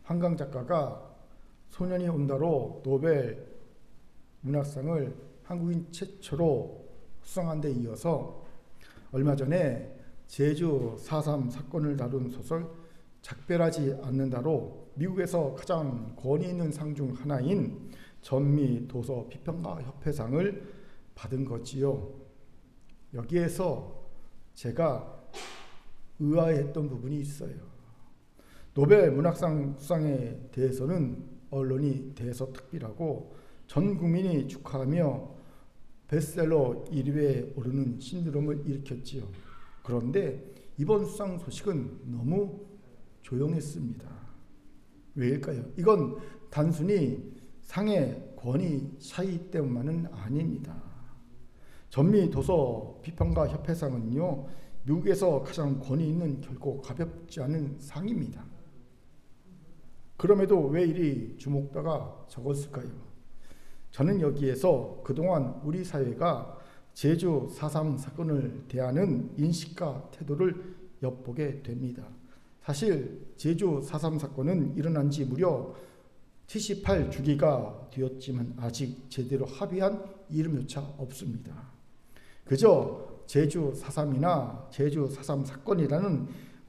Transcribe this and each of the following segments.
한강 작가가 소년이 온다로 노벨 문학상을 한국인 최초로 수상한 데 이어서 얼마 전에 제주 4.3 사건을 다룬 소설 작별하지 않는다로 미국에서 가장 권위 있는 상 중 하나인 전미 도서 비평가 협회상을 받은 거지요. 여기에서 제가 의아했던 부분이 있어요. 노벨 문학상 수상에 대해서는 언론이 대서특필하고 전 국민이 축하하며 베스트셀러 1위에 오르는 신드롬을 일으켰지요. 그런데 이번 수상 소식은 너무 조용했습니다. 왜일까요? 이건 단순히 상의 권위 차이 때문만은 아닙니다. 전미 도서 비평가 협회상은요, 미국에서 가장 권위 있는 결코 가볍지 않은 상입니다. 그럼에도 왜 이리 주목도가 적었을까요? 저는 여기에서 그동안 우리 사회가 제주 4.3 사건을 대하는 인식과 태도를 엿보게 됩니다. 사실 제주 4.3 사건은 일어난 지 무려 78주기가 되었지만 아직 제대로 합의한 이름조차 없습니다. 그저 제주 4.3이나 제주 4.3 사건이라는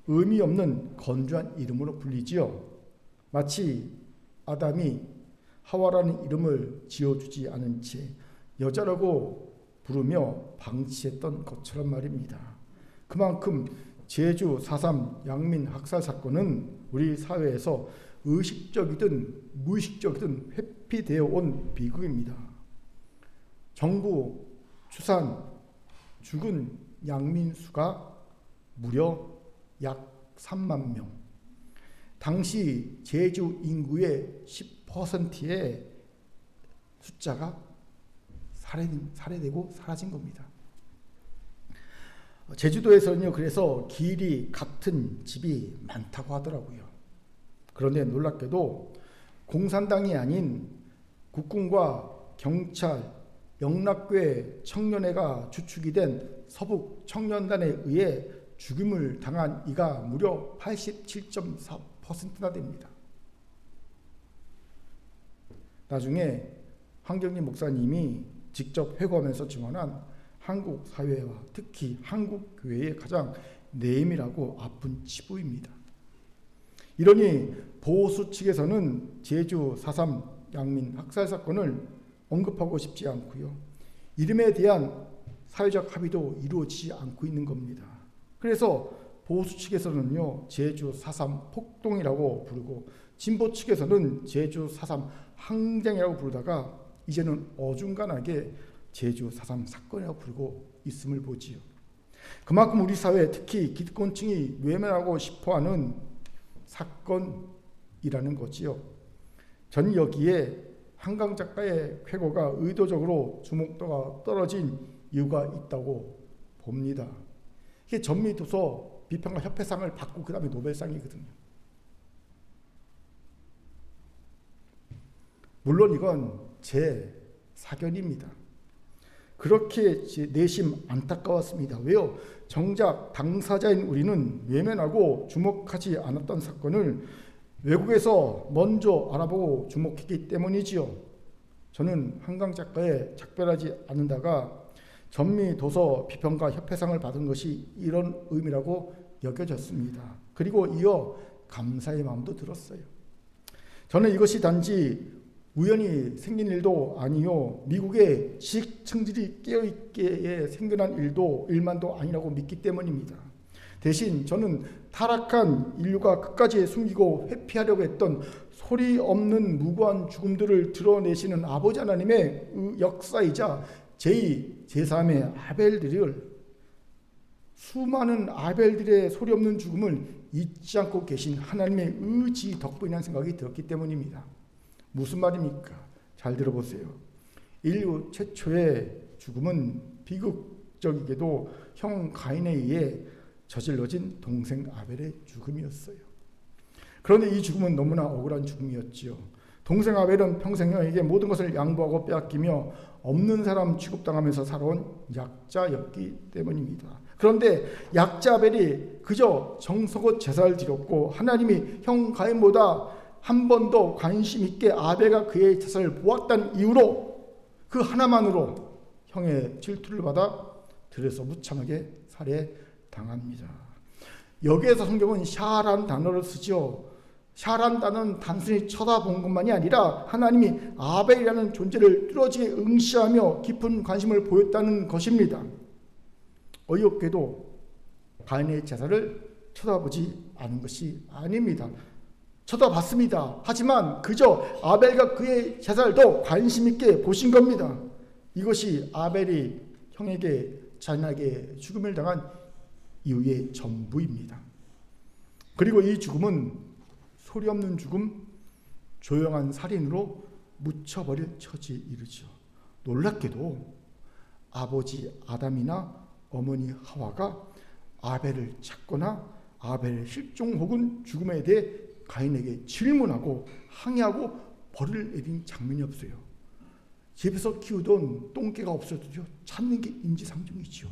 의미 없는 건조한 이름으로 불리지요. 마치 아담이 하와라는 이름을 지어주지 않은 채 여자라고 부르며 방치했던 것처럼 말입니다. 그만큼 제주 4.3 양민 학살 사건은 우리 사회에서 의식적이든 무의식적이든 회피되어 온 비극입니다. 정부 추산 죽은 양민 수가 무려 약 3만 명. 당시 제주 인구의 10%의 숫자가 살해되고 사라진 겁니다. 제주도에서는요, 그래서 길이 같은 집이 많다고 하더라고요. 그런데 놀랍게도 공산당이 아닌 국군과 경찰, 영락교회 청년회가 주축이 된 서북 청년단에 의해 죽임을 당한 이가 무려 87.4%나 됩니다. 나중에 황경림 목사님이 직접 회고하면서 증언한 한국 사회와 특히 한국 교회의 가장 내밀하고 아픈 치부입니다. 이러니 보수 측에서는 제주 4.3 양민 학살 사건을 언급하고 싶지 않고요. 이름에 대한 사회적 합의도 이루어지지 않고 있는 겁니다. 그래서 보수 측에서는요, 제주 4.3 폭동이라고 부르고 진보 측에서는 제주 4.3 항쟁이라고 부르다가 이제는 어중간하게 제주 4.3 사건이라고 부르고 있음을 보지요. 그만큼 우리 사회 특히 기득권층이 외면하고 싶어하는 사건이라는 거지요. 전 여기에 한강 작가의 쾌거가 의도적으로 주목도가 떨어진 이유가 있다고 봅니다. 이게 전미도서 비평가 협회상을 받고 그 다음에 노벨상이거든요. 물론 이건 제 사견입니다. 그렇게 내심 안타까웠습니다. 왜요? 정작 당사자인 우리는 외면하고 주목하지 않았던 사건을 외국에서 먼저 알아보고 주목했기 때문이지요. 저는 한강 작가의 작별하지 않는다가 전미 도서 비평가 협회상을 받은 것이 이런 의미라고 여겨졌습니다. 그리고 이어 감사의 마음도 들었어요. 저는 이것이 단지 우연히 생긴 일도 아니요, 미국의 지식층들이 깨어있기에 생겨난 일만도 아니라고 믿기 때문입니다. 대신 저는 타락한 인류가 끝까지 숨기고 회피하려고 했던 소리 없는 무고한 죽음들을 드러내시는 아버지 하나님의 역사이자 제2, 제3의 아벨들을, 수많은 아벨들의 소리 없는 죽음을 잊지 않고 계신 하나님의 의지 덕분이라는 생각이 들었기 때문입니다. 무슨 말입니까? 잘 들어보세요. 인류 최초의 죽음은 비극적이게도 형 가인에 의해 저질러진 동생 아벨의 죽음이었어요. 그런데 이 죽음은 너무나 억울한 죽음이었지요. 동생 아벨은 평생 형에게 모든 것을 양보하고 빼앗기며 없는 사람 취급당하면서 살아온 약자였기 때문입니다. 그런데 약자 아벨이 그저 정성껏 제사를 드렸고 하나님이 형 가인보다 한 번 더 관심 있게 아벨과 그의 제사를 보았다는 이유로 그 하나만으로 형의 질투를 받아 들에서 무참하게 살해당합니다. 여기에서 성경은 샤라는 단어를 쓰죠. 샤라는 단어는 단순히 쳐다본 것만이 아니라 하나님이 아벨이라는 존재를 뚜렷이 응시하며 깊은 관심을 보였다는 것입니다. 어이없게도 가인의 제사를 쳐다보지 않은 것이 아닙니다. 쳐다봤습니다. 하지만 그저 아벨과 그의 제사를 더 관심 있게 보신 겁니다. 이것이 아벨이 형에게 잔인하게 죽음을 당한 이유의 전부입니다. 그리고 이 죽음은 소리 없는 죽음, 조용한 살인으로 묻혀버릴 처지에 이르죠. 놀랍게도 아버지 아담이나 어머니 하와가 아벨을 찾거나 아벨의 실종 혹은 죽음에 대해 가인에게 질문하고 항의하고 벌을 내린 장면이 없어요. 집에서 키우던 똥개가 없어도요, 찾는 게 인지상정이지요.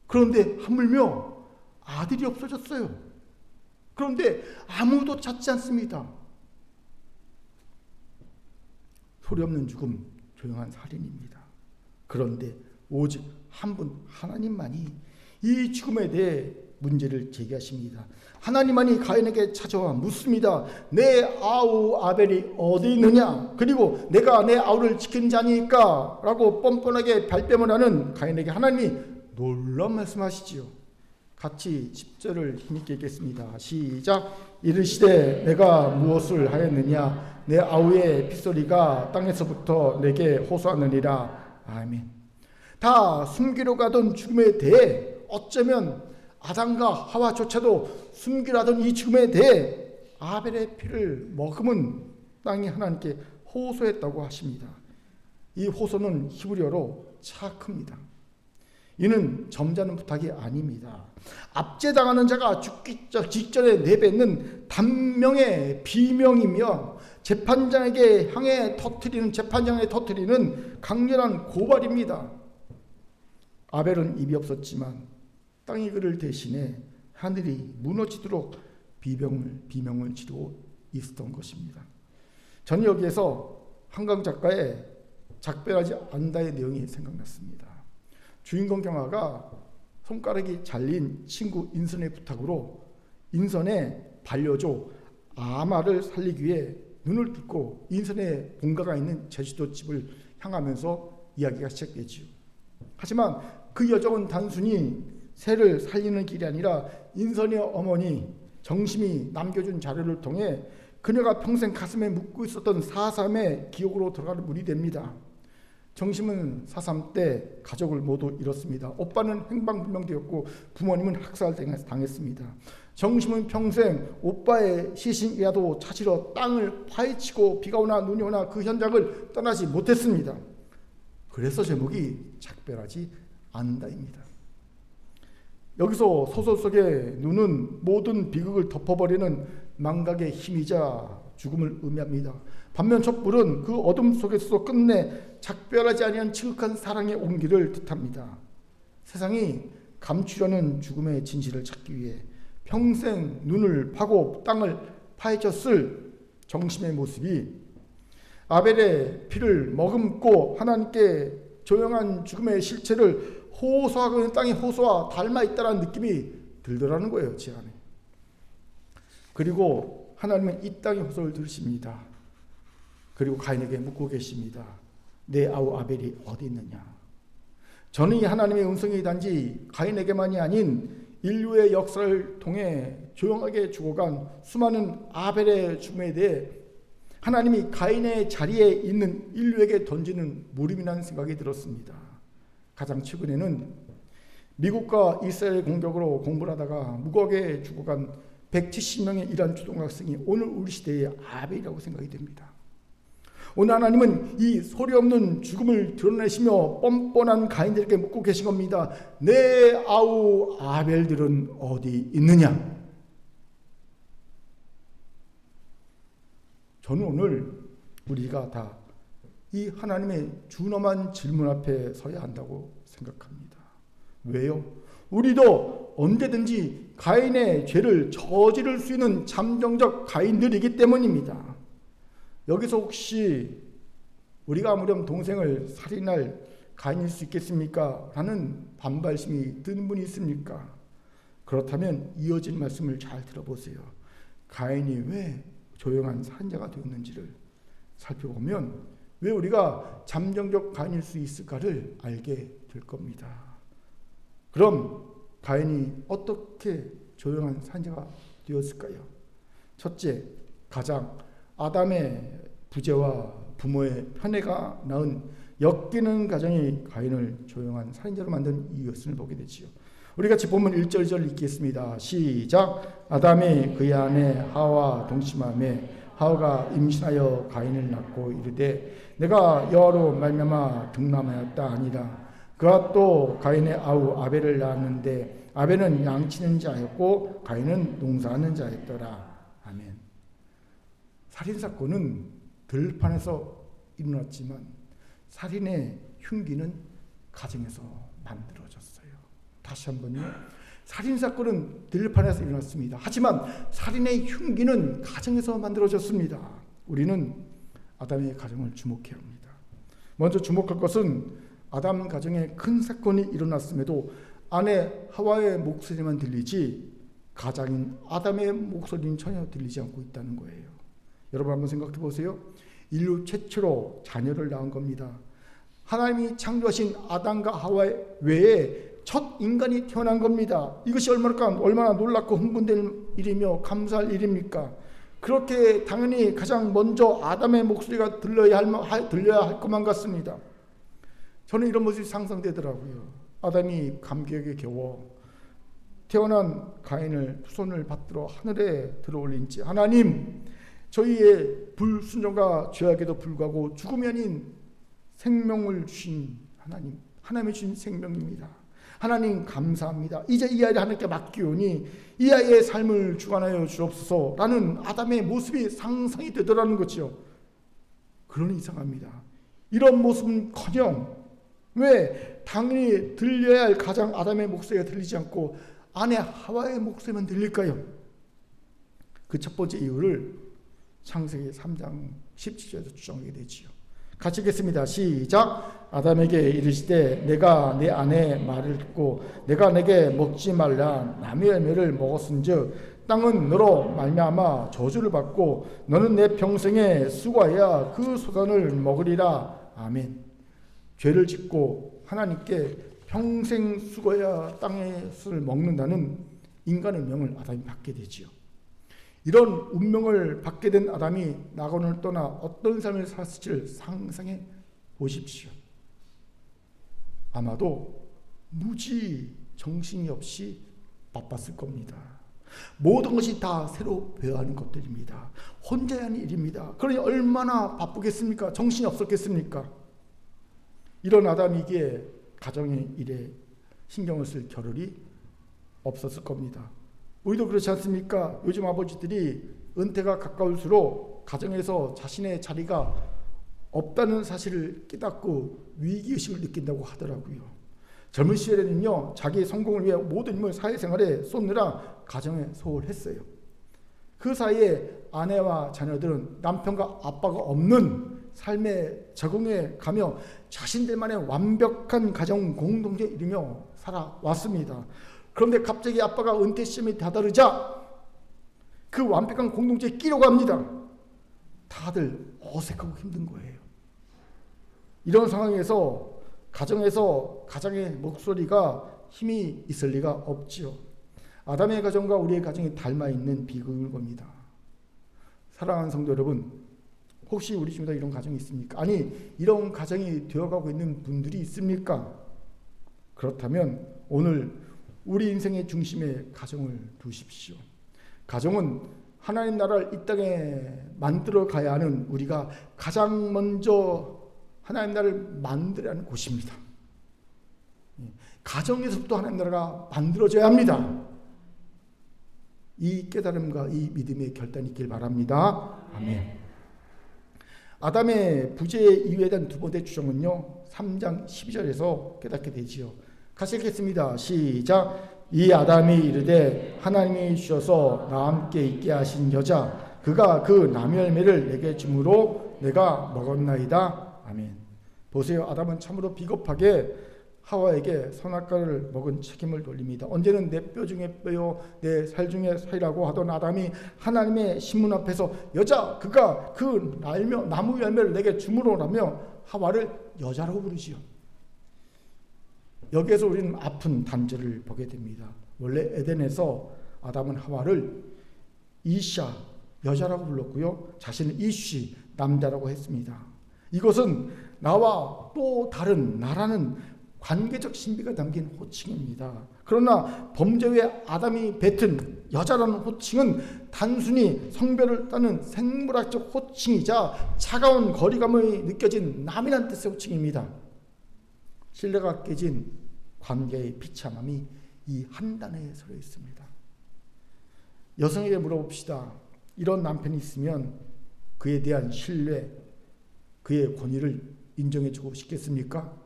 그런데 하물며 아들이 없어졌어요. 그런데 아무도 찾지 않습니다. 소리 없는 죽음, 조용한 살인입니다. 그런데 오직 한 분 하나님만이 이 죽음에 대해 문제를 제기하십니다. 하나님만이 가인에게 찾아와 묻습니다. 내 아우 아벨이 어디 있느냐? 그리고 내가 내 아우를 지킨 자니까? 라고 뻔뻔하게 발뺌을 하는 가인에게 하나님이 놀라운 말씀하시지요. 같이 10절을 힘있게 읽겠습니다. 시작. 이르시되 내가 무엇을 하였느냐? 내 아우의 핏소리가 땅에서부터 내게 호소하느니라. 아멘. 다 숨기려 가던 죽음에 대해 어쩌면 아담과 하와조차도 숨기려 하던 이 죽음에 대해 아벨의 피를 머금은 땅이 하나님께 호소했다고 하십니다. 이 호소는 히브리어로 차크입니다. 이는 점잖은 부탁이 아닙니다. 압제당하는 자가 죽기 직전에 내뱉는 단명의 비명이며 재판장에게 향해 터뜨리는 강렬한 고발입니다. 아벨은 입이 없었지만 땅이 그를 대신해 하늘이 무너지도록 비명을 지르고 있었던 것입니다. 저는 여기에서 한강 작가의 작별하지 않는다의 내용이 생각났습니다. 주인공 경아가 손가락이 잘린 친구 인선의 부탁으로 인선의 반려조 아마를 살리기 위해 눈을 뚫고 인선의 본가가 있는 제주도 집을 향하면서 이야기가 시작되지요. 하지만 그 여정은 단순히 새를 살리는 길이 아니라 인선의 어머니 정심이 남겨준 자료를 통해 그녀가 평생 가슴에 묻고 있었던 4.3의 기억으로 들어가는 문이 됩니다. 정심은 4.3 때 가족을 모두 잃었습니다. 오빠는 행방불명되었고 부모님은 학살당했습니다. 정심은 평생 오빠의 시신이라도 찾으러 땅을 파헤치고 비가 오나 눈이 오나 그 현장을 떠나지 못했습니다. 그래서 제목이 작별하지 않는다입니다. 여기서 소설 속의 눈은 모든 비극을 덮어버리는 망각의 힘이자 죽음을 의미합니다. 반면 촛불은 그 어둠 속에서 끝내 작별하지 아니한 지극한 사랑의 온기를 뜻합니다. 세상이 감추려는 죽음의 진실을 찾기 위해 평생 눈을 파고 땅을 파헤쳤을 정심의 모습이 아벨의 피를 머금고 하나님께 조용한 죽음의 실체를 호소하고 있는 땅의 호소와 닮아 있다는 느낌이 들더라는 거예요, 제 안에. 그리고 하나님은 이 땅의 호소를 들으십니다. 그리고 가인에게 묻고 계십니다. 내 아우 아벨이 어디 있느냐? 저는 이 하나님의 음성이 단지 가인에게만이 아닌 인류의 역사를 통해 조용하게 죽어간 수많은 아벨의 죽음에 대해 하나님이 가인의 자리에 있는 인류에게 던지는 물음이라는 생각이 들었습니다. 가장 최근에는 미국과 이스라엘 공격으로 공부를 하다가 무고하게 죽어간 170명의 이란 초등학생이 오늘 우리 시대의 아벨이라고 생각이 됩니다. 오늘 하나님은 이 소리 없는 죽음을 드러내시며 뻔뻔한 가인들에게 묻고 계신 겁니다. 내 아우 아벨들은 어디 있느냐? 저는 오늘 우리가 다 이 하나님의 준엄한 질문 앞에 서야 한다고 생각합니다. 왜요? 우리도 언제든지 가인의 죄를 저지를 수 있는 잠정적 가인들이기 때문입니다. 여기서 혹시 우리가 아무렴 동생을 살인할 가인일 수 있겠습니까? 라는 반발심이 드는 분이 있습니까? 그렇다면 이어진 말씀을 잘 들어보세요. 가인이 왜 조용한 살인자가 되었는지를 살펴보면 왜 우리가 잠정적 가인일 수 있을까를 알게 될 겁니다. 그럼 가인이 어떻게 조용한 살인자가 되었을까요? 첫째, 가장 아담의 부재와 부모의 편애가 낳은 엮이는 가정이 가인을 조용한 살인자로 만든 이유를 보게 되지요. 우리 같이 본문 1절 2절 읽겠습니다. 시작. 아담이 그의 아내 하와 동침하매 하와가 임신하여 가인을 낳고 이르되 내가 여호와로 말미암아 등남하였다 아니라 그가 또 가인의 아우 아벨을 낳았는데 아벨은 양치는 자였고 가인은 농사하는 자였더라. 아멘. 살인사건은 들판에서 일어났지만 살인의 흉기는 가정에서 만들어졌어요. 다시 한번요. 살인사건은 들판에서 일어났습니다. 하지만 살인의 흉기는 가정에서 만들어졌습니다. 우리는 아담의 가정을 주목해야 합니다. 먼저 주목할 것은 아담 가정에 큰 사건이 일어났음에도 아내 하와의 목소리만 들리지 가장인 아담의 목소리는 전혀 들리지 않고 있다는 거예요. 여러분 한번 생각해 보세요. 인류 최초로 자녀를 낳은 겁니다. 하나님이 창조하신 아담과 하와 외에 첫 인간이 태어난 겁니다. 이것이 얼마나 놀랍고 흥분될 일이며 감사할 일입니까? 그렇게 당연히 가장 먼저 아담의 목소리가 들려야 할 것만 같습니다. 저는 이런 모습이 상상되더라고요. 아담이 감격에 겨워 태어난 가인을 손을 받들어 하늘에 들어올린 지 하나님, 저희의 불순종과 죄악에도 불구하고 죽음이 아닌 생명을 주신 하나님, 하나님이 주신 생명입니다. 하나님 감사합니다. 이제 이 아이를 하나님께 맡기오니 이 아이의 삶을 주관하여 주옵소서 라는 아담의 모습이 상상이 되더라는 거죠. 그러니 이상합니다. 이런 모습은커녕 왜 당연히 들려야 할 가장 아담의 목소리가 들리지 않고 아내 하와의 목소리만 들릴까요? 그 첫 번째 이유를 창세기 3장 17절에서 주장하게 되지요. 같이 읽겠습니다. 시작. 아담에게 이르시되 내가 내 아내의 말을 듣고 내가 내게 먹지 말라 나무의 열매를 먹었은즉 땅은 너로 말미암아 저주를 받고 너는 내 평생에 수고하여 그 소산을 먹으리라. 아멘. 죄를 짓고 하나님께 평생 수고해야 땅의 수를 먹는다는 인간의 운명을 아담이 받게 되지요. 이런 운명을 받게 된 아담이 낙원을 떠나 어떤 삶을 살았을지를 상상해 보십시오. 아마도 무지 정신이 없이 바빴을 겁니다. 모든 것이 다 새로 배워야 하는 것들입니다. 혼자 하는 일입니다. 그러니 얼마나 바쁘겠습니까? 정신이 없었겠습니까? 이런 아담이기에 가정의 일에 신경을 쓸 겨를이 없었을 겁니다. 우리도 그렇지 않습니까? 요즘 아버지들이 은퇴가 가까울수록 가정에서 자신의 자리가 없다는 사실을 깨닫고 위기의식을 느낀다고 하더라고요. 젊은 시절에는요, 자기의 성공을 위해 모든 힘을 사회생활에 쏟느라 가정에 소홀했어요. 그 사이에 아내와 자녀들은 남편과 아빠가 없는 삶에 적응해 가며 자신들만의 완벽한 가정 공동체에 이르며 살아왔습니다. 그런데 갑자기 아빠가 은퇴 시점이 다다르자 그 완벽한 공동체에 끼려고 합니다. 다들 어색하고 힘든 거예요. 이런 상황에서 가정에서 가장의 목소리가 힘이 있을 리가 없지요. 아담의 가정과 우리의 가정이 닮아있는 비극을 겁니다. 사랑하는 성도 여러분, 혹시 우리 중에도 이런 가정이 있습니까? 아니, 이런 가정이 되어가고 있는 분들이 있습니까? 그렇다면 오늘 우리 인생의 중심에 가정을 두십시오. 가정은 하나님 나라를 이 땅에 만들어 가야 하는 우리가 가장 먼저 하나님 나라를 만들어야 하는 곳입니다. 가정에서부터 하나님 나라가 만들어져야 합니다. 이 깨달음과 이 믿음의 결단이 있길 바랍니다. 아멘. 아담의 부재 이유에 대한 두 번째 주장은요, 3장 12절에서 깨닫게 되지요. 같이 읽겠습니다. 시작. 이 아담이 이르되 하나님이 주셔서 나와 함께 있게 하신 여자 그가 그 나무 열매를 내게 주므로 내가 먹었나이다. 아멘. 보세요. 아담은 참으로 비겁하게 하와에게 선악과를 먹은 책임을 돌립니다. 언제는 내 뼈 중에 뼈요 내 살 중에 살이라고 하던 아담이 하나님의 신문 앞에서 여자 그가 그 나무 열매를 내게 주므로라며 하와를 여자라고 부르지요. 여기에서 우리는 아픈 단죄를 보게 됩니다. 원래 에덴에서 아담은 하와를 이샤 여자라고 불렀고요. 자신은 이쉬 남자라고 했습니다. 이것은 나와 또 다른 나라는 관계적 신비가 담긴 호칭입니다. 그러나 범죄 후에 아담이 뱉은 여자라는 호칭은 단순히 성별을 따는 생물학적 호칭이자 차가운 거리감이 느껴진 남이란 뜻의 호칭입니다. 신뢰가 깨진 관계의 비참함이 이 한 단어에 서려 있습니다. 여성에게 물어봅시다. 이런 남편이 있으면 그에 대한 신뢰, 그의 권위를 인정해주고 싶겠습니까?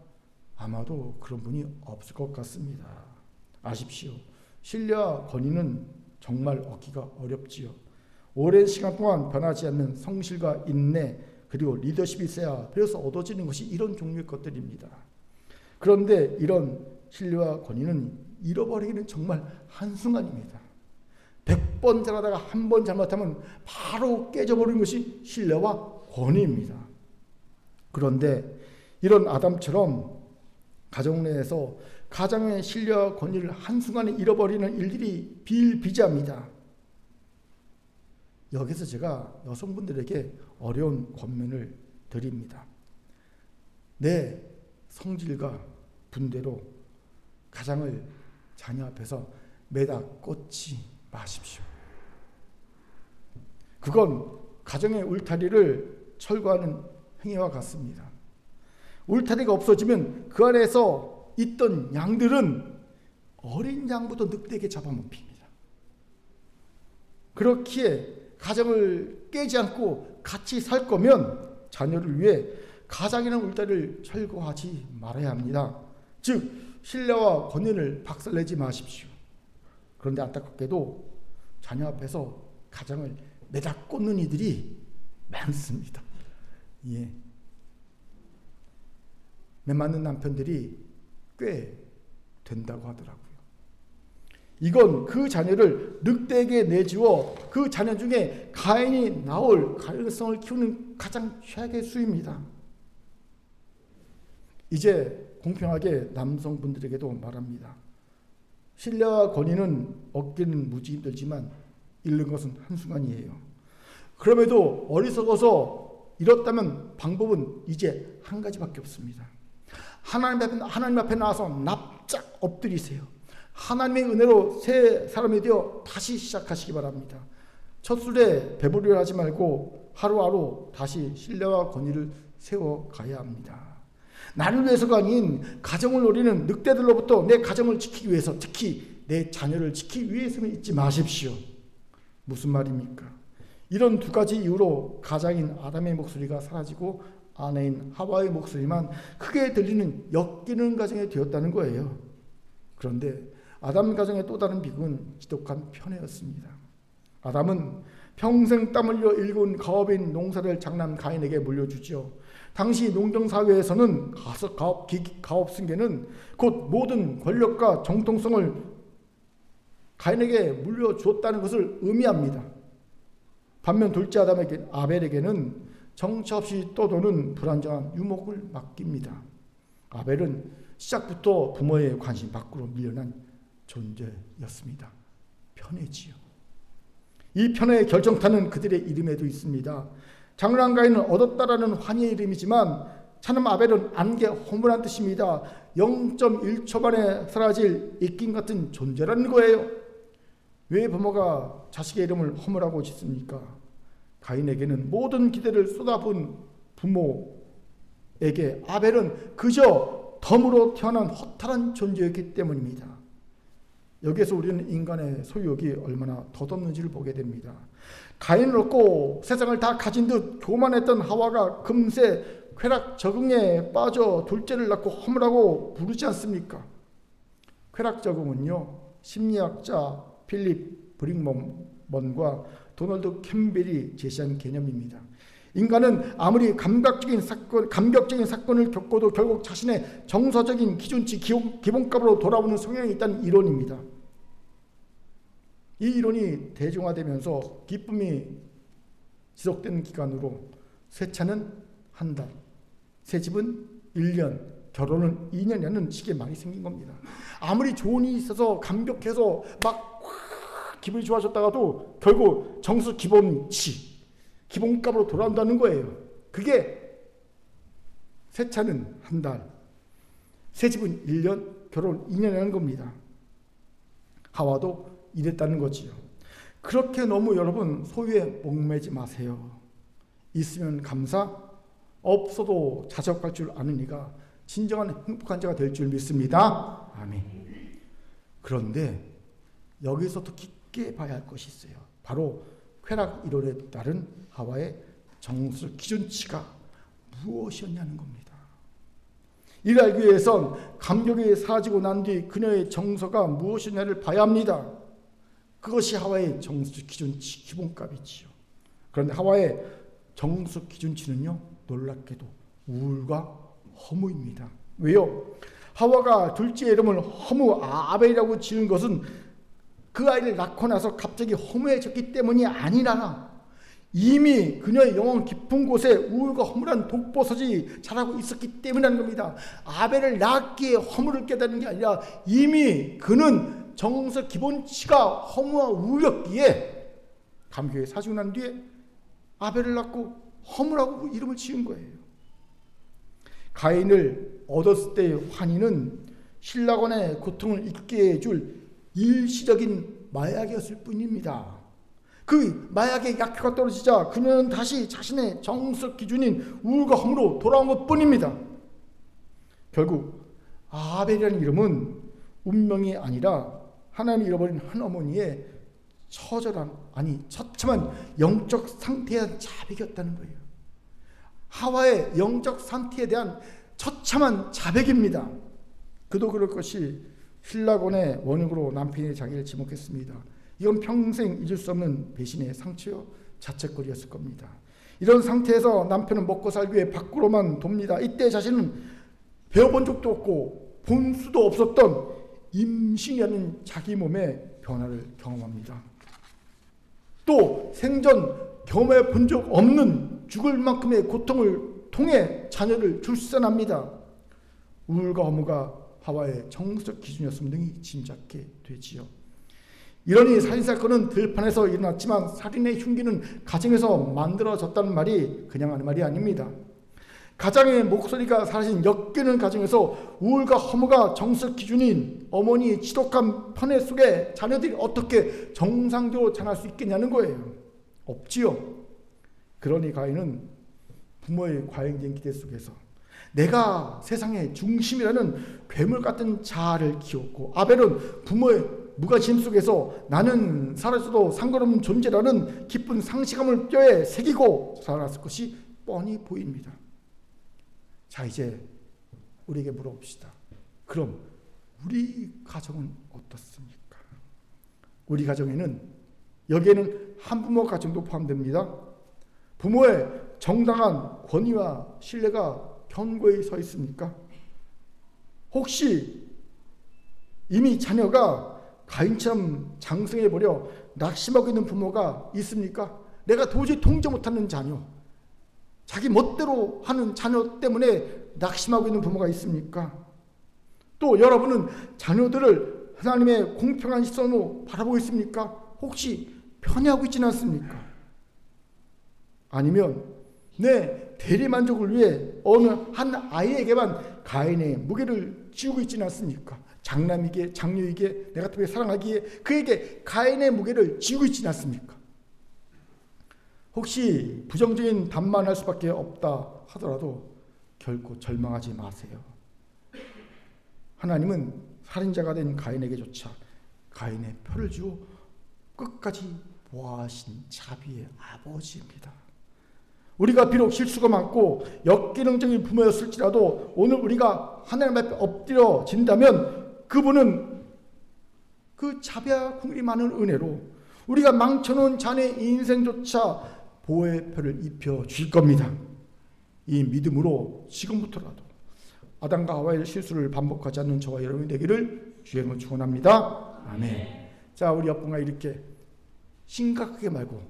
아마도 그런 분이 없을 것 같습니다. 아십시오. 신뢰와 권위는 정말 얻기가 어렵지요. 오랜 시간 동안 변하지 않는 성실과 인내 그리고 리더십이 있어야 그래서 얻어지는 것이 이런 종류의 것들입니다. 그런데 이런 신뢰와 권위는 잃어버리기는 정말 한순간입니다. 100번 잘하다가 한 번 잘못하면 바로 깨져버리는 것이 신뢰와 권위입니다. 그런데 이런 아담처럼 가정 내에서 가정의 신뢰와 권위를 한순간에 잃어버리는 일들이 비일비재합니다. 여기서 제가 여성분들에게 어려운 권면을 드립니다. 내 성질과 분대로 가장을 자녀 앞에서 매다 꽂지 마십시오. 그건 가정의 울타리를 철거하는 행위와 같습니다. 울타리가 없어지면 그 안에서 있던 양들은 어린 양부터 늑대에게 잡아먹힙니다. 그렇기에 가정을 깨지 않고 같이 살 거면 자녀를 위해 가장이라는 울타리를 철거하지 말아야 합니다. 즉 신뢰와 권위를 박살내지 마십시오. 그런데 안타깝게도 자녀 앞에서 가장을 매다 꽂는 이들이 많습니다. 예. 매 맞는 남편들이 꽤 된다고 하더라고요. 이건 그 자녀를 늑대에게 내주어 그 자녀 중에 가인이 나올 가능성을 키우는 가장 최악의 수입니다. 이제 공평하게 남성분들에게도 말합니다. 신뢰와 권위는 얻기는 무지 힘들지만 잃는 것은 한순간이에요. 그럼에도 어리석어서 잃었다면 방법은 이제 한 가지밖에 없습니다. 하나님 앞에 나와서 납작 엎드리세요. 하나님의 은혜로 새 사람이 되어 다시 시작하시기 바랍니다. 첫 술에 배부르려 하지 말고 하루하루 다시 신뢰와 권위를 세워가야 합니다. 나를 위해서가 아닌 가정을 노리는 늑대들로부터 내 가정을 지키기 위해서, 특히 내 자녀를 지키기 위해서는 잊지 마십시오. 무슨 말입니까? 이런 두 가지 이유로 가장인 아담의 목소리가 사라지고 아내인 하와의 목소리만 크게 들리는 엮이는 가정이 되었다는 거예요. 그런데 아담 가정의 또 다른 비극은 지독한 편애였습니다. 아담은 평생 땀 흘려 일군 가업인 농사를 장남 가인에게 물려주죠. 당시 농경사회에서는 가업 승계는 곧 모든 권력과 정통성을 가인에게 물려주었다는 것을 의미합니다. 반면 둘째 아벨에게는 정처 없이 떠도는 불안정한 유목을 맡깁니다. 아벨은 시작부터 부모의 관심 밖으로 밀려난 존재였습니다. 편애지요. 이 편애의 결정타는 그들의 이름에도 있습니다. 장남 가인은 얻었다라는 환희의 이름이지만 차남 아벨은 안개 허물한 뜻입니다. 0.1초 만에 사라질 입김 같은 존재라는 거예요. 왜 부모가 자식의 이름을 허물하고 짓습니까? 가인에게는 모든 기대를 쏟아부은 부모에게 아벨은 그저 덤으로 태어난 허탈한 존재였기 때문입니다. 여기에서 우리는 인간의 소유욕이 얼마나 덧없는지를 보게 됩니다. 가인을 얻고 세상을 다 가진 듯 교만했던 하와가 금세 쾌락 적응에 빠져 둘째를 낳고 허물하고 부르지 않습니까? 쾌락 적응은요, 심리학자 필립 브링먼과 도널드 캠벨이 제시한 개념입니다. 인간은 아무리 감각적인 사건을 겪어도 결국 자신의 정서적인 기준치 기본값으로 돌아오는 성향이 있다는 이론입니다. 이 이론이 대중화되면서 기쁨이 지속되는 기간으로 새 차는 한 달, 새 집은 1년, 결혼은 2년이라는 식의 말이 생긴 겁니다. 아무리 좋은 일이 있어서 감격해서 막 기분이 좋아졌다가도 결국 정서 기본치, 기본값으로 돌아온다는 거예요. 그게 새 차는 한 달, 새 집은 1년, 결혼 2년이라는 겁니다. 하와도 이랬다는 거지요. 그렇게 너무 여러분 소유에 목매지 마세요. 있으면 감사, 없어도 자적할 줄 아는 이가 진정한 행복한 자가 될 줄 믿습니다. 아멘. 그런데 여기서 더 깊게 봐야 할 것이 있어요. 바로 쾌락 이론에 따른 하와의 정술 기준치가 무엇이었냐는 겁니다. 이를 알기 위해선 감격이 사라지고 난 뒤 그녀의 정서가 무엇이냐를 봐야 합니다. 그것이 하와의 정수 기준치 기본값이지요. 그런데 하와의 정수 기준치는요, 놀랍게도 우울과 허무입니다. 왜요? 하와가 둘째 이름을 허무 아벨이라고 지은 것은 그 아이를 낳고 나서 갑자기 허무해졌기 때문이 아니라 이미 그녀의 영혼 깊은 곳에 우울과 허무란 독버섯이 자라고 있었기 때문이라는 겁니다. 아벨을 낳기에 허무를 깨닫는 게 아니라 이미 그는 정서 기본치가 허무와 우울이었기에 감격에 사주고 난 뒤에 아벨을 낳고 허무라고 이름을 지은 거예요. 가인을 얻었을 때의 환희는 신라곤의 고통을 잊게 해줄 일시적인 마약이었을 뿐입니다. 그 마약의 약효가 떨어지자 그녀는 다시 자신의 정서 기준인 우울과 허무로 돌아온 것 뿐입니다. 결국 아벨이라는 이름은 운명이 아니라 하나님이 잃어버린 한 어머니의 처참한 영적 상태에 대한 자백이었다는 거예요. 하와의 영적 상태에 대한 처참한 자백입니다. 그도 그럴 것이 신라곤의 원흉으로 남편이 자기를 지목했습니다. 이건 평생 잊을 수 없는 배신의 상처요, 자책거리였을 겁니다. 이런 상태에서 남편은 먹고 살기 위해 밖으로만 돕니다. 이때 자신은 배워본 적도 없고 본 수도 없었던 임신이라는 자기 몸의 변화를 경험합니다. 또 생전 경험해 본 적 없는 죽을 만큼의 고통을 통해 자녀를 출산합니다. 우울과 허무가 하와의 정서적 기준이었음을 능히 짐작게 되지요. 이러니 살인사건은 들판에서 일어났지만 살인의 흉기는 가정에서 만들어졌다는 말이 그냥 하는 말이 아닙니다. 가장의 목소리가 사라진 엮이는 가정에서 우울과 허무가 정서 기준인 어머니의 지독한 편애 속에 자녀들이 어떻게 정상적으로 자랄 수 있겠냐는 거예요. 없지요. 그러니 가인은 부모의 과잉된 기대 속에서 내가 세상의 중심이라는 괴물 같은 자아를 키웠고, 아벨은 부모의 무관심 속에서 나는 사라져도 상관없는 존재라는 깊은 상실감을 뼈에 새기고 살아났을 것이 뻔히 보입니다. 자, 이제 우리에게 물어봅시다. 그럼 우리 가정은 어떻습니까? 우리 가정에는, 여기에는 한부모 가정도 포함됩니다. 부모의 정당한 권위와 신뢰가 견고히 서 있습니까? 혹시 이미 자녀가 가인처럼 장성해버려 낙심하고 있는 부모가 있습니까? 내가 도저히 통제 못하는 자녀, 자기 멋대로 하는 자녀 때문에 낙심하고 있는 부모가 있습니까? 또 여러분은 자녀들을 하나님의 공평한 시선으로 바라보고 있습니까? 혹시 편애하고 있지는 않습니까? 아니면 내 대리만족을 위해 어느 한 아이에게만 가인의 무게를 지우고 있지는 않습니까? 장남이기에, 장녀이기에, 내가 특별히 사랑하기에 그에게 가인의 무게를 지우고 있지는 않습니까? 혹시 부정적인 답만 할 수밖에 없다 하더라도 결코 절망하지 마세요. 하나님은 살인자가 된 가인에게조차 가인의 표를 주어 끝까지 보아하신 자비의 아버지입니다. 우리가 비록 실수가 많고 역기능적인 부모였을지라도 오늘 우리가 하나님 앞에 엎드려진다면 그분은 그 자비와 긍휼이 많은 은혜로 우리가 망쳐놓은 자네 인생조차 보호의 표를 입혀 주실 겁니다. 이 믿음으로 지금부터라도 아담과 하와의 실수를 반복하지 않는 저와 여러분이 되기를 주의 이름으로 축원합니다. 아멘. 자, 우리 옆분과 이렇게 심각하게 말고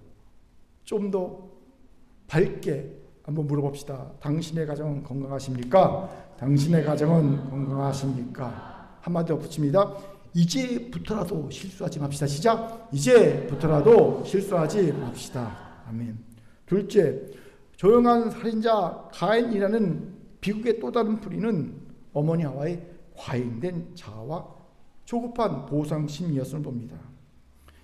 좀 더 밝게 한번 물어봅시다. 당신의 가정은 건강하십니까? 당신의 가정은 건강하십니까? 한마디로 붙입니다. 이제부터라도 실수하지 맙시다. 시작. 이제부터라도 실수하지 맙시다. 아멘. 둘째, 조용한 살인자 가인이라는 비극의 또 다른 뿌리는 어머니 하와의 과잉된 자아와 조급한 보상 심리였음을 봅니다.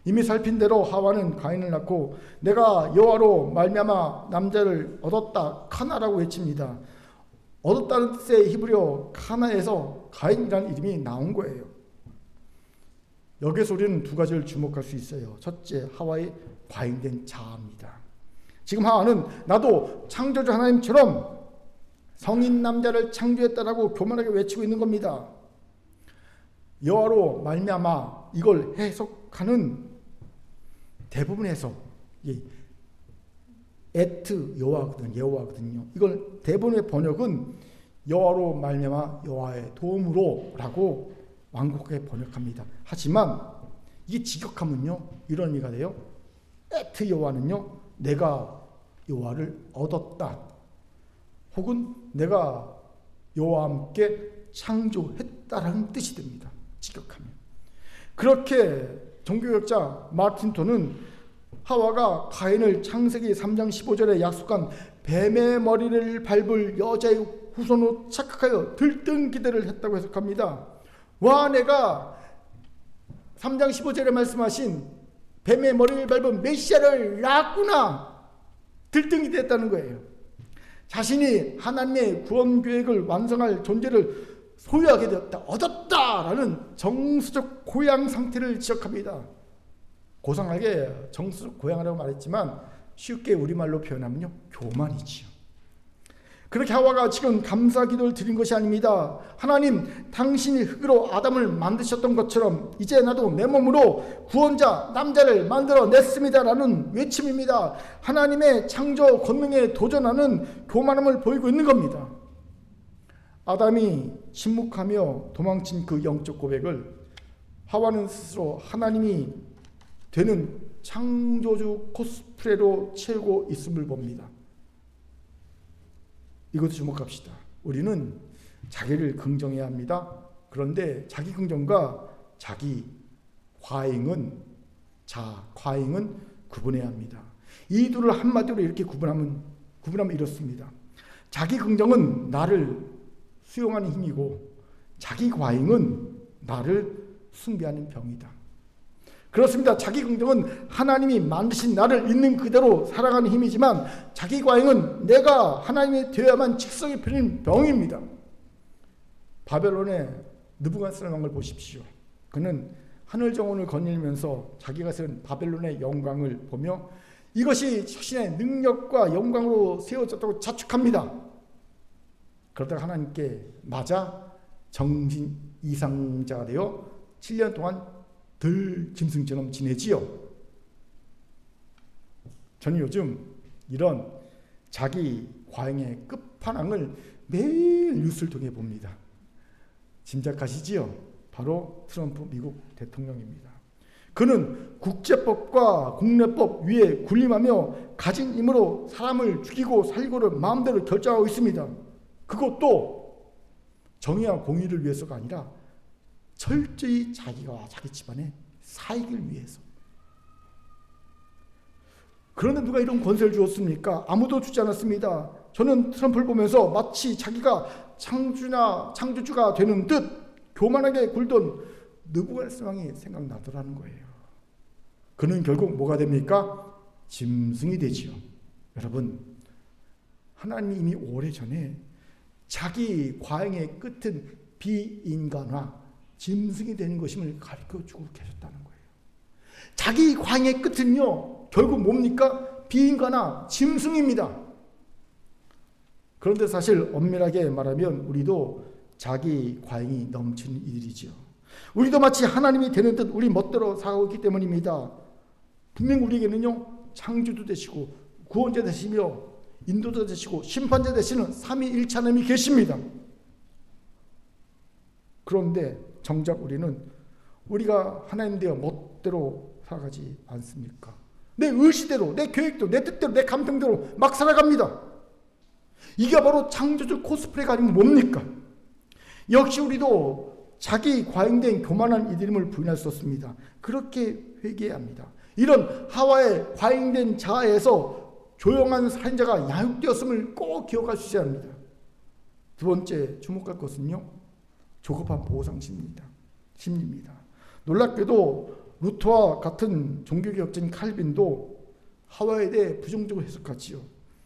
이미 살핀 대로 하와는 가인을 낳고 내가 여호와로 말미암아 남자를 얻었다 카나라고 외칩니다. 얻었다는 뜻의 히브리어 카나에서 가인이라는 이름이 나온 거예요. 여기서 우리는 두 가지를 주목할 수 있어요. 첫째, 하와의 과잉된 자아입니다. 지금 하와는 나도 창조주 하나님처럼 성인 남자를 창조했다라고 교만하게 외치고 있는 겁니다. 여호와로 말미암아 이걸 해석하는 대부분의 해석, 에트 여호와거든요. 이걸 대부분의 번역은 여호와로 말미암아 여호와의 도움으로라고 완곡하게 번역합니다. 하지만 이게 직역하면요 이런 의미가 돼요. 에트 여호와는요 내가 여호와를 얻었다, 혹은 내가 여호와와 함께 창조했다라는 뜻이 됩니다. 직역하면. 그렇게 종교学자 마틴 토는 하와가 가인을 창세기 3장 15절에 약속한 뱀의 머리를 밟을 여자의 후손으로 착각하여 들뜬 기대를 했다고 해석합니다. 와, 내가 3장 15절에 말씀하신 뱀의 머리를 밟은 메시아를 낳았구나, 들뜬 기대했다는 거예요. 자신이 하나님의 구원 계획을 완성할 존재를 소유하게 되었다, 얻었다라는 정서적 고양 상태를 지적합니다. 고상하게 정서적 고양이라고 말했지만 쉽게 우리말로 표현하면요 교만이지요. 그렇게 하와가 지금 감사 기도를 드린 것이 아닙니다. 하나님, 당신이 흙으로 아담을 만드셨던 것처럼 이제 나도 내 몸으로 구원자 남자를 만들어 냈습니다라는 외침입니다. 하나님의 창조 권능에 도전하는 교만함을 보이고 있는 겁니다. 아담이 침묵하며 도망친 그 영적 고백을 하와는 스스로 하나님이 되는 창조주 코스프레로 채우고 있음을 봅니다. 이것도 주목합시다. 우리는 자기를 긍정해야 합니다. 그런데 자기 긍정과 자기 과잉은 구분해야 합니다. 이 둘을 한마디로 이렇게 구분하면 이렇습니다. 자기 긍정은 나를 수용하는 힘이고 자기 과잉은 나를 숭배하는 병이다. 그렇습니다. 자기 긍정은 하나님이 만드신 나를 있는 그대로 살아가는 힘이지만 자기 과잉은 내가 하나님이 되어야만 직성이 풀린 병입니다. 바벨론의 느부갓네살 왕을 보십시오. 그는 하늘 정원을 거닐면서 자기가 세운 바벨론의 영광을 보며 이것이 자신의 능력과 영광으로 세워졌다고 자축합니다. 그러다가 하나님께 맞아 정신 이상자가 되어 7년 동안 들 짐승처럼 지내지요. 저는 요즘 이런 자기 과잉의 끝판왕을 매일 뉴스를 통해 봅니다. 짐작하시지요? 바로 트럼프 미국 대통령입니다. 그는 국제법과 국내법 위에 군림하며 가진 힘으로 사람을 죽이고 살고를 마음대로 결정하고 있습니다. 그것도 정의와 공의를 위해서가 아니라 철저히 자기와 자기 집안의 사익을 위해서. 그런데 누가 이런 권세를 주었습니까? 아무도 주지 않았습니다. 저는 트럼프를 보면서 마치 자기가 창조주가 되는 듯 교만하게 굴던 느부갓네살 왕이 생각나더라는 거예요. 그는 결국 뭐가 됩니까? 짐승이 되지요. 여러분, 하나님이 이미 오래전에 자기 과잉의 끝은 비인간화, 짐승이 되는 것임을 가르쳐주고 계셨다는 거예요. 자기 과잉의 끝은요, 결국 뭡니까? 비인간화, 짐승입니다. 그런데 사실 엄밀하게 말하면 우리도 자기 과잉이 넘치는 이들이죠. 우리도 마치 하나님이 되는 듯 우리 멋대로 살아가고 있기 때문입니다. 분명 우리에게는요, 창조주 되시고 구원자 되시며 인도자 되시고 심판자 되시는 삼위일체 하나님이 계십니다. 그런데 정작 우리가 하나님 되어 멋대로 살아가지 않습니까? 내 의시대로, 내 계획대로, 내 뜻대로, 내 감정대로 막 살아갑니다. 이게 바로 창조주 코스프레가 아니면 뭡니까? 역시 우리도 자기 과잉된 교만한 이름을 부인할 수 없습니다. 그렇게 회개해야 합니다. 이런 하와의 과잉된 자아에서 조용한 살인자가 양육되었음을 꼭 기억할 수 있어야 합니다. 두 번째 주목할 것은요, 조급한 보상심리입니다. 놀랍게도 루터와 같은 종교개혁자인 칼빈도 하와에 대해 부정적으로 해석하지요.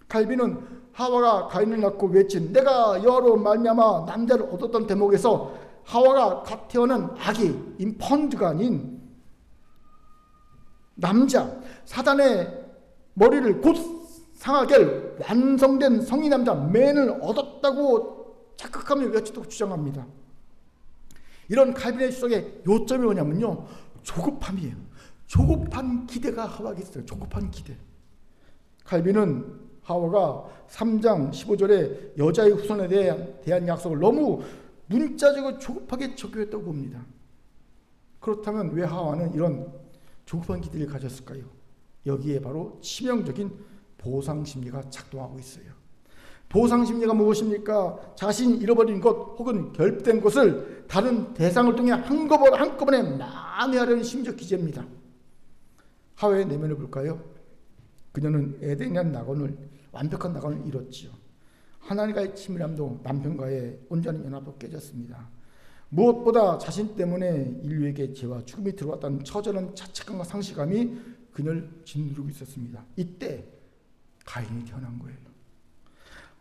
칼빈은 하와가 가인을 낳고 외친 내가 여호와로 말미암아 남자를 얻었던 대목에서 하와가 갓 태어난 아기 인펀트가 아닌 남자, 사단의 머리를 곧 상하게 할 완성된 성인 남자 맨을 얻었다고 착각하며 외치도록 주장합니다. 이런 칼빈의 주장의 요점이 뭐냐면요, 조급함이에요. 조급한 기대가 하와에게 있어요. 조급한 기대. 칼빈은 하와가 3장 15절에 여자의 후손에 대한 약속을 너무 문자적으로 조급하게 적용했다고 봅니다. 그렇다면 왜 하와는 이런 조급한 기대를 가졌을까요? 여기에 바로 치명적인 보상심리가 작동하고 있어요. 보상심리가 무엇입니까? 자신이 잃어버린 것 혹은 결핍된 것을 다른 대상을 통해 한꺼번에 많이 하려는 심적 기제입니다. 하와의 내면을 볼까요? 그녀는 에덴이라는 완벽한 낙원을 잃었지요. 하나님과의 친밀함도 남편과의 온전한 연합도 깨졌습니다. 무엇보다 자신 때문에 인류에게 죄와 죽음이 들어왔다는 처절한 자책감과 상실감이 그녀를 짓누르고 있었습니다. 이때 가인이 태어난 거예요.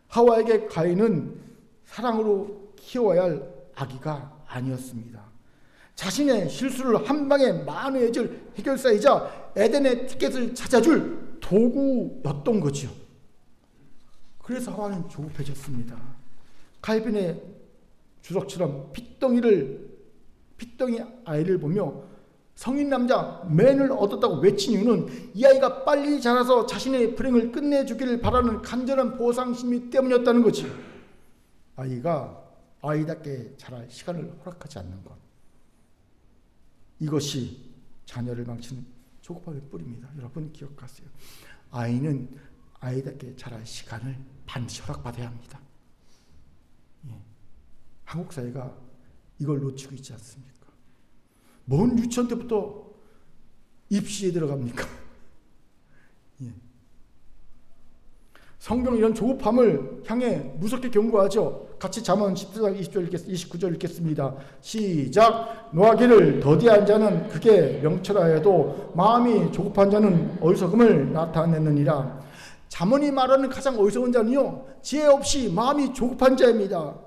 하와에게 가인은 사랑으로 키워야 할 아기가 아니었습니다. 자신의 실수를 한 방에 만회해줄 해결사이자 에덴의 티켓을 찾아줄 도구였던 거죠. 그래서 하와는 조급해졌습니다. 칼빈의 주석처럼 핏덩이 아이를 보며 성인 남자 맨을 얻었다고 외친 이유는 이 아이가 빨리 자라서 자신의 불행을 끝내주기를 바라는 간절한 보상심리 때문이었다는 거지. 아이가 아이답게 자랄 시간을 허락하지 않는 것, 이것이 자녀를 망치는 조급함의 뿌리입니다. 여러분 기억하세요. 아이는 아이답게 자랄 시간을 반드시 허락받아야 합니다. 한국 사회가 이걸 놓치고 있지 않습니까? 먼 유치원 때부터 입시에 들어갑니까? 성경은 이런 조급함을 향해 무섭게 경고하죠. 같이 잠언 14장 29절 읽겠습니다. 시작. 노하기를 더디한 자는 그게 명철하여도 마음이 조급한 자는 어리석음을 나타내느니라. 잠언이 말하는 가장 어리석은 자는요, 지혜 없이 마음이 조급한 자입니다.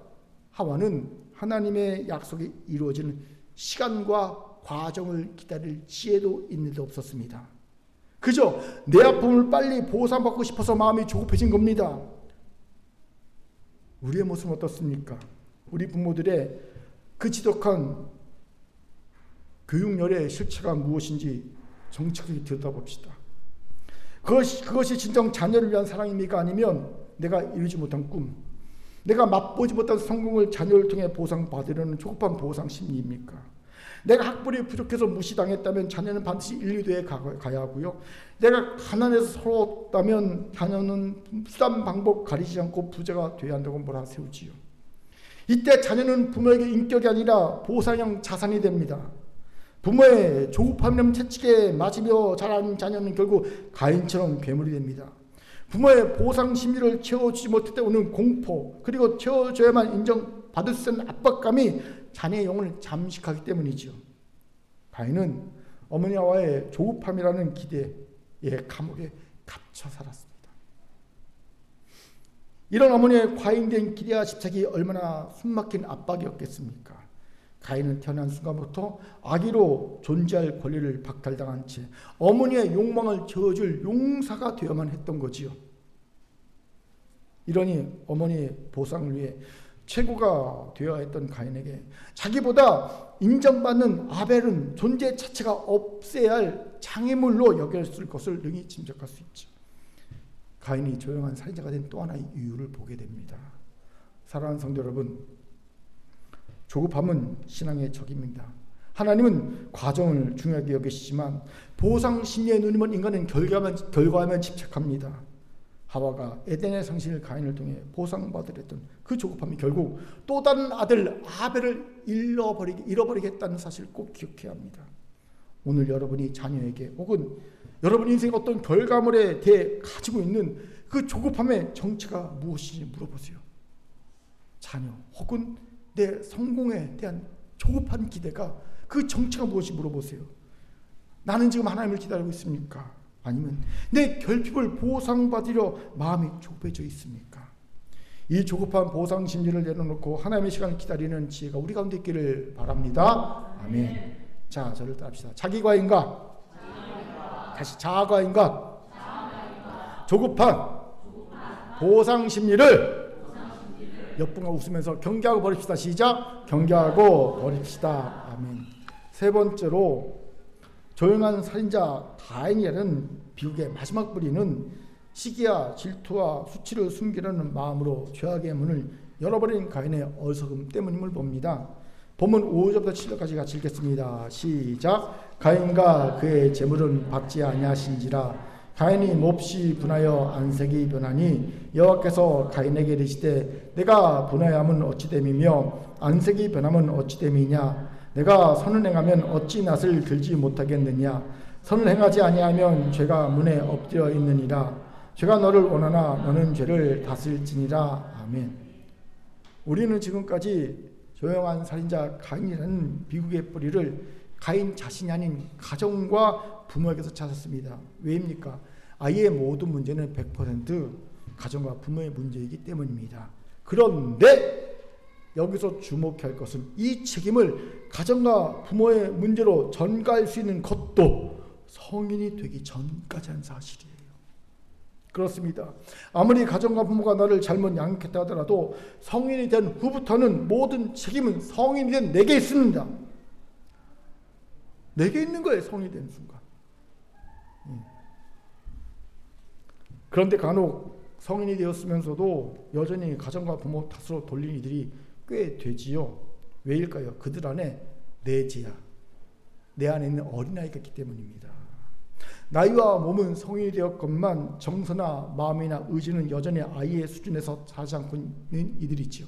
하와는 하나님의 약속이 이루어지는 시간과 과정을 기다릴 지혜도 있는데 없었습니다. 그저 내 아픔을 빨리 보상받고 싶어서 마음이 조급해진 겁니다. 우리의 모습은 어떻습니까? 우리 부모들의 그 지독한 교육열의 실체가 무엇인지 정직하게 들여다봅시다. 그것이 진정 자녀를 위한 사랑입니까? 아니면 내가 이루지 못한 꿈, 내가 맛보지 못한 성공을 자녀를 통해 보상받으려는 조급한 보상 심리입니까? 내가 학벌이 부족해서 무시당했다면 자녀는 반드시 인류대에 가야 하고요. 내가 가난해서 서러웠다면 자녀는 수단 방법 가리지 않고 부자가 되어야 한다고 몰아세우지요. 이때 자녀는 부모에게 인격이 아니라 보상형 자산이 됩니다. 부모의 조급함이라는 채찍에 맞으며 자란 자녀는 결국 가인처럼 괴물이 됩니다. 부모의 보상 심리를 채워주지 못할 때 오는 공포, 그리고 채워줘야만 인정받을 수 있는 압박감이 자녀의 영혼을 잠식하기 때문이죠. 가인은 어머니 하와의 조급함이라는 기대의 감옥에 갇혀 살았습니다. 이런 어머니의 과잉된 기대와 집착이 얼마나 숨막힌 압박이었겠습니까? 가인은 태어난 순간부터 아기로 존재할 권리를 박탈당한 채 어머니의 욕망을 채워줄 용사가 되어야만 했던 거지요. 이러니 어머니의 보상을 위해 최고가 되어야 했던 가인에게 자기보다 인정받는 아벨은 존재 자체가 없애야 할 장애물로 여겼을 것을 능히 짐작할 수 있죠. 가인이 조용한 살인자가 된 또 하나의 이유를 보게 됩니다. 사랑하는 성도 여러분, 조급함은 신앙의 적입니다. 하나님은 과정을 중요하게 여기시지만 보상 심리의 누님은 인간은 결과에만 집착합니다. 하와가 에덴의 상신을 가인을 통해 보상받으려 했던 그 조급함이 결국 또 다른 아들 아벨을 잃어버리겠다는 사실을 꼭 기억해야 합니다. 오늘 여러분이 자녀에게 혹은 여러분 인생 어떤 결과물에 대해 가지고 있는 그 조급함의 정체가 무엇인지 물어보세요. 자녀 혹은 내 성공에 대한 조급한 기대가 그 정체가 무엇인지 물어보세요. 나는 지금 하나님을 기다리고 있습니까? 아니면 내 결핍을 보상받으려 마음이 조급해져 있습니까? 이 조급한 보상 심리를 내려놓고 하나님의 시간을 기다리는 지혜가 우리 가운데 있기를 바랍니다. 아멘. 자, 저를 따릅시다. 자기과인가? 다시 자아과인가? 조급한 보상 심리를 옆분과 웃으면서 경계하고 버립시다. 시작. 경계하고 버립시다. 아멘. 세 번째로 조용한 살인자 가인이라는 비극의 마지막 뿌리는 시기와 질투와 수치를 숨기려는 마음으로 죄악의 문을 열어버린 가인의 어리석음 때문임을 봅니다. 본문 5절부터 7절까지 같이 읽겠습니다. 시작. 가인과 그의 재물은 받지 아니하신지라. 가인이 몹시 분하여 안색이 변하니 여호와께서 가인에게 이르시되 내가 분하여함은 어찌 됨이며 안색이 변함은 어찌 됨이냐. 내가 선을 행하면 어찌 낯을 들지 못하겠느냐. 선을 행하지 아니하면 죄가 문에 엎드려 있느니라. 죄가 너를 원하나 너는 죄를 다스릴지니라. 아멘. 우리는 지금까지 조용한 살인자 가인이라는 비극의 뿌리를 가인 자신이 아닌 가정과 부모에게서 찾았습니다. 왜입니까? 아이의 모든 문제는 100% 가정과 부모의 문제이기 때문입니다. 그런데 여기서 주목할 것은 이 책임을 가정과 부모의 문제로 전가할 수 있는 것도 성인이 되기 전까지 한 사실이에요. 그렇습니다. 아무리 가정과 부모가 나를 잘못 양육했다 하더라도 성인이 된 후부터는 모든 책임은 성인이 된 내게 있습니다. 내게 있는 거예요. 성인이 된 순간. 그런데 간혹 성인이 되었으면서도 여전히 가정과 부모 탓으로 돌리는 이들이 꽤 되지요. 왜일까요? 그들 안에 내재야, 내 안에 있는 어린아이가 있기 때문입니다. 나이와 몸은 성인이 되었건만 정서나 마음이나 의지는 여전히 아이의 수준에서 자라지 않고 있는 이들이지요.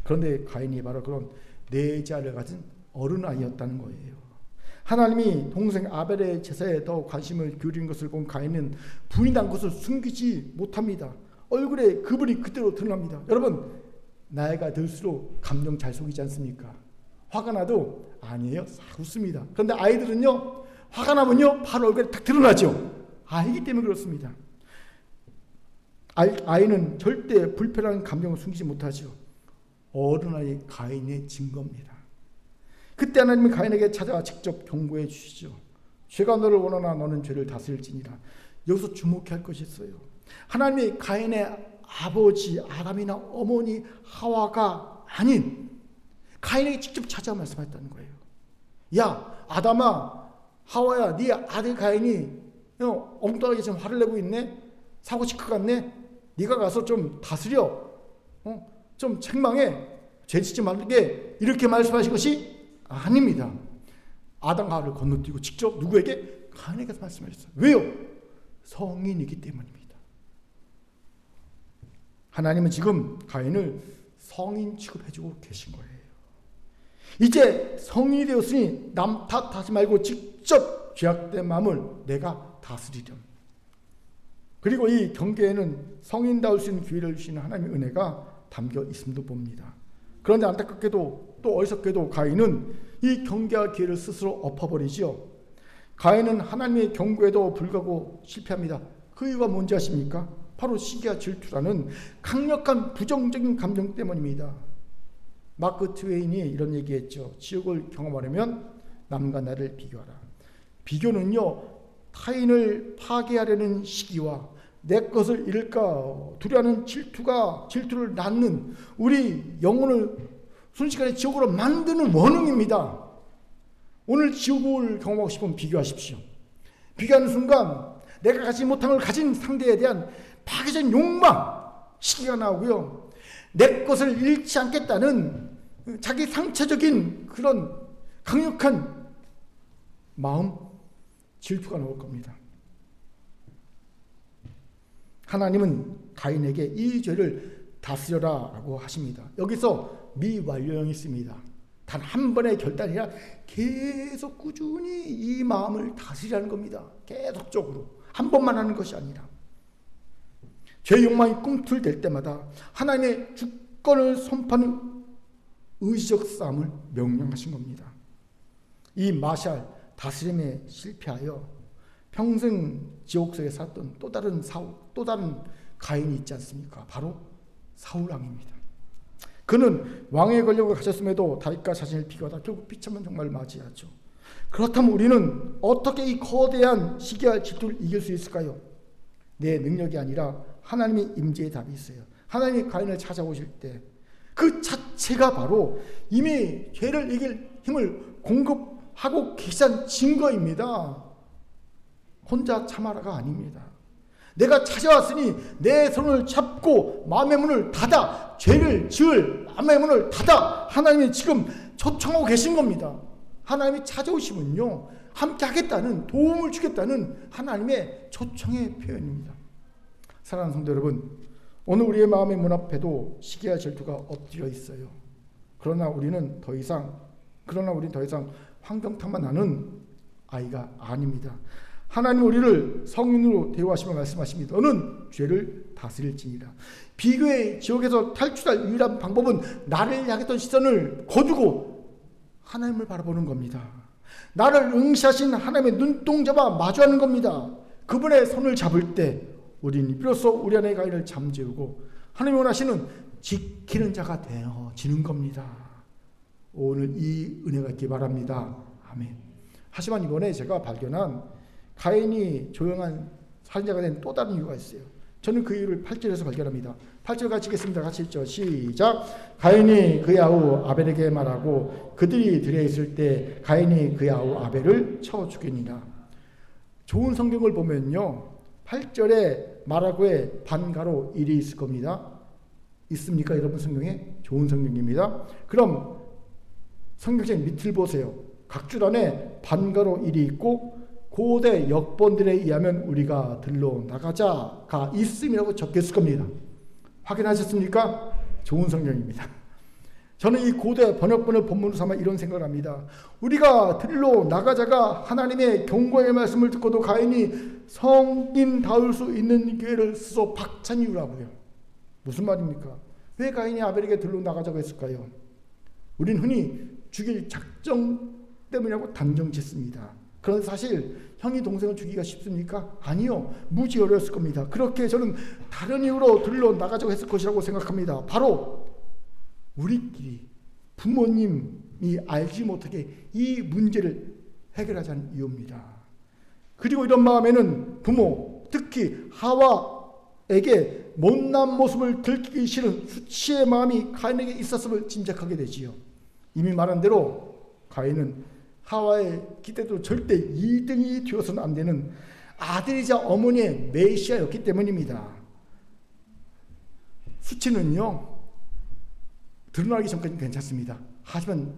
그런데 가인이 바로 그런 내재를 가진 어른아이였다는 거예요. 하나님이 동생 아벨의 제사에 더 관심을 기울인 것을 본 가인은 분이 난 것을 숨기지 못합니다. 얼굴에 그분이 그대로 드러납니다. 여러분, 나이가 들수록 감정 잘 속이지 않습니까? 화가 나도 아니에요. 싹 웃습니다. 그런데 아이들은요, 화가 나면요 바로 얼굴에 딱 드러나죠. 아이기 때문에 그렇습니다. 아이는 절대 불편한 감정을 숨기지 못하죠. 어른아이 가인의 증거입니다. 그때 하나님이 가인에게 찾아와 직접 경고해 주시죠. 죄가 너를 원하나 너는 죄를 다스릴지니라. 여기서 주목해야 할 것이 있어요. 하나님이 가인의 아버지 아담이나 어머니 하와가 아닌 가인에게 직접 찾아와 말씀하셨다는 거예요. 야, 아담아, 하와야, 네 아들 가인이 엉뚱하게 지금 화를 내고 있네. 사고 칠 것 같네. 네가 가서 좀 다스려. 좀 책망해. 죄 짓지 말게. 이렇게 말씀하신 것이 아닙니다. 아담과 하와를 건너뛰고 직접 누구에게? 가인에게 말씀하셨어요. 왜요? 성인이기 때문입니다. 하나님은 지금 가인을 성인 취급해주고 계신 거예요. 이제 성인이 되었으니 남 탓하지 말고 직접 죄악된 마음을 내가 다스리렴. 그리고 이 경계에는 성인다울 수 있는 기회를 주시는 하나님의 은혜가 담겨 있음도 봅니다. 그런데 안타깝게도 또 어리석게도 가인은 이 경계와 기회를 스스로 엎어버리지요. 가인은 하나님의 경고에도 불구하고 실패합니다. 그 이유가 뭔지 아십니까? 바로 시기와 질투라는 강력한 부정적인 감정 때문입니다. 마크 트웨인이 이런 얘기했죠. 지옥을 경험하려면 남과 나를 비교하라. 비교는요, 타인을 파괴하려는 시기와 내 것을 잃을까 두려워하는 질투를 낳는 우리 영혼을 순식간에 지옥으로 만드는 원흉입니다. 오늘 지옥을 경험하고 싶으면 비교하십시오. 비교하는 순간 내가 가지 못한 걸 가진 상대에 대한 파괴적인 욕망, 시기가 나오고요. 내 것을 잃지 않겠다는 자기 상처적인 그런 강력한 마음, 질투가 나올 겁니다. 하나님은 가인에게 이 죄를 다스려라 라고 하십니다. 여기서 미완료형이 있습니다. 단 한 번의 결단이 아니라 계속 꾸준히 이 마음을 다스리라는 겁니다. 계속적으로 한 번만 하는 것이 아니라 죄 욕망이 꿈틀댈 때마다 하나님의 주권을 선포하는 의지적 싸움을 명령하신 겁니다. 이 마샬 다스림에 실패하여 평생 지옥 속에 살았던 또 다른 가인이 있지 않습니까? 바로 사울 왕입니다. 그는 왕의 권력을 가졌음에도 다윗과 자신을 비교하다 결국 비참한 종말을 맞이하죠. 그렇다면 우리는 어떻게 이 거대한 시기와 질투를 이길 수 있을까요? 내 능력이 아니라 하나님의 임재의 답이 있어요. 하나님이 가인을 찾아오실 때 그 자체가 바로 이미 죄를 이길 힘을 공급하고 계시다는 증거입니다. 혼자 참아라가 아닙니다. 내가 찾아왔으니 내 손을 잡고 마음의 문을 닫아, 죄를 지을 마음의 문을 닫아 하나님이 지금 초청하고 계신 겁니다. 하나님이 찾아오시면요 함께 하겠다는, 도움을 주겠다는 하나님의 초청의 표현입니다. 사랑하는 성도 여러분, 오늘 우리의 마음의 문 앞에도 시기와 질투가 엎드려 있어요. 그러나 우리는 더 이상 환경탄만 나는 아이가 아닙니다. 하나님 우리를 성인으로 대우하시며 말씀하십니다. 너는 죄를 다스릴지니라. 비교의 지옥에서 탈출할 유일한 방법은 나를 향했던 시선을 거두고 하나님을 바라보는 겁니다. 나를 응시하신 하나님의 눈동자와 마주하는 겁니다. 그분의 손을 잡을 때 우리는 비로소 우리 안의 가인을 잠재우고 하나님이 원하시는 지키는 자가 되어지는 겁니다. 오늘 이 은혜가 있기 바랍니다. 아멘. 하지만 이번에 제가 발견한 가인이 조용한 살인자가 된 또 다른 이유가 있어요. 저는 그 이유를 8절에서 발견합니다. 8절 같이 읽겠습니다. 같이 읽죠. 시작. 가인이 그의 아우 아벨에게 말하고 그들이 들에 있을 때 가인이 그의 아우 아벨을 쳐 죽이니라. 좋은 성경을 보면요 8절에 말하고의 반가로 일이 있을 겁니다. 있습니까 여러분? 성경에? 좋은 성경입니다. 그럼 성경책 밑을 보세요. 각 줄 안에 반가로 일이 있고 고대 역본들에 의하면 우리가 들러 나가자가 있음이라고 적혔을 겁니다. 확인하셨습니까? 좋은 성경입니다. 저는 이 고대 번역본을 본문으로 삼아 이런 생각을 합니다. 우리가 들러 나가자가 하나님의 경고의 말씀을 듣고도 가인이 성인다울 수 있는 기회를 스스로 박찬 이유라고요. 무슨 말입니까? 왜 가인이 아벨에게 들러 나가자고 했을까요? 우린 흔히 죽일 작정 때문이라고 단정 짓습니다. 그런데 사실 형이 동생을 죽이기가 쉽습니까? 아니요. 무지 어려웠을 겁니다. 그렇게 저는 다른 이유로 들러 나가자고 했을 것이라고 생각합니다. 바로 우리끼리 부모님이 알지 못하게 이 문제를 해결하자는 이유입니다. 그리고 이런 마음에는 부모, 특히 하와에게 못난 모습을 들키기 싫은 수치의 마음이 가인에게 있었음을 짐작하게 되지요. 이미 말한 대로 가인은 하와의 기대도 절대 2등이 되어서는 안 되는 아들이자 어머니의 메시아였기 때문입니다. 수치는요 드러나기 전까지는 괜찮습니다. 하지만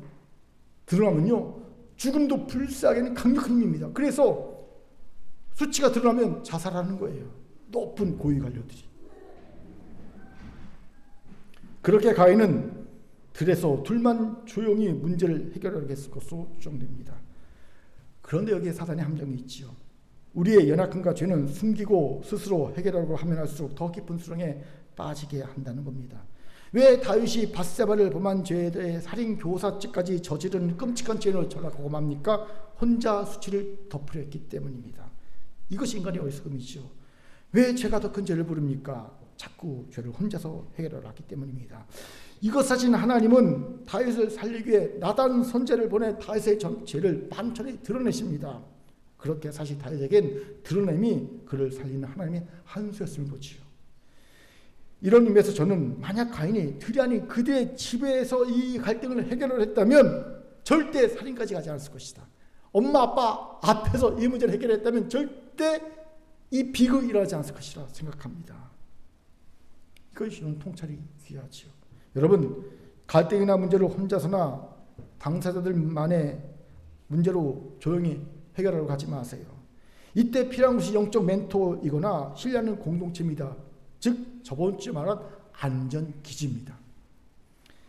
드러나면요 죽음도 불사하게는 강력한 힘입니다. 그래서 수치가 드러나면 자살하는 거예요. 높은 고위 관료들이. 그렇게 가인은 들에서 둘만 조용히 문제를 해결하겠을 것으로 추정됩니다. 그런데 여기에 사단의 함정이 있지요. 우리의 연약함과 죄는 숨기고 스스로 해결하려고 하면 할수록 더 깊은 수렁에 빠지게 한다는 겁니다. 왜 다윗이 밧세바를 범한 죄에 대해 살인 교사죄까지 저지른 끔찍한 죄를 전락하고 맙니까? 혼자 수치를 덮으려 했기 때문입니다. 이것이 인간의 어리석음이죠. 왜 죄가 더 큰 죄를 부릅니까? 자꾸 죄를 혼자서 해결하려 했기 때문입니다. 이것 사실 하나님은 다윗을 살리기 위해 나단 선지자를 보내 다윗의 죄를 만천히 드러내십니다. 그렇게 사실 다윗에겐 드러냄이 그를 살리는 하나님의 한 수였음을 보지요. 이런 의미에서 저는 만약 가인이 들이 아닌 그들의 집에서 이 갈등을 해결을 했다면 절대 살인까지 가지 않았을 것이다. 엄마 아빠 앞에서 이 문제를 해결했다면 절대 이 비극이 일어나지 않았을 것이라 생각합니다. 이것이 통찰이 귀하지요. 여러분, 갈등이나 문제를 혼자서나 당사자들만의 문제로 조용히 해결하려고 하지 마세요. 이때 필요한 것이 영적 멘토이거나 신뢰하는 공동체입니다. 즉 저번 주에 말한 안전기지입니다.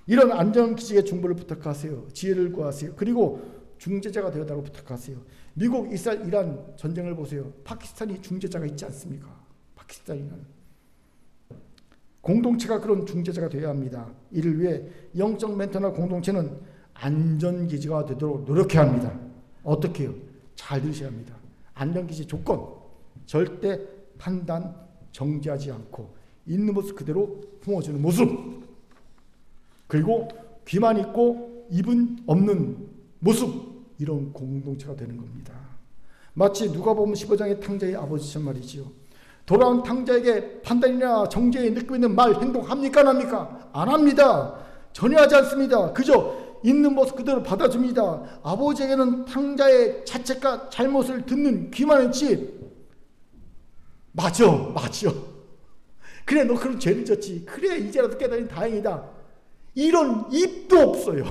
이런 안전기지의 중보를 부탁하세요. 지혜를 구하세요. 그리고 중재자가 되어달라고 부탁하세요. 미국, 이스라엘, 이란 전쟁을 보세요. 파키스탄이 중재자가 있지 않습니까? 파키스탄이란 공동체가 그런 중재자가 되어야 합니다. 이를 위해 영적 멘토나 공동체는 안전기지가 되도록 노력해야 합니다. 어떻게 해요? 잘 들으셔야 합니다. 안전기지 조건, 절대 판단, 정지하지 않고 있는 모습 그대로 품어주는 모습, 그리고 귀만 있고 입은 없는 모습, 이런 공동체가 되는 겁니다. 마치 누가복음 15장의 탕자의 아버지처럼 말이지요. 돌아온 탕자에게 판단이나 정죄에 느끼고 있는 말, 행동 합니까? 안 합니까? 안 합니다. 전혀 하지 않습니다. 그저 있는 모습 그대로 받아줍니다. 아버지에게는 탕자의 자책과 잘못을 듣는 귀만 있지. 맞아. 그래, 너 그런 죄를 졌지. 그래, 이제라도 깨달으니 다행이다. 이런 입도 없어요.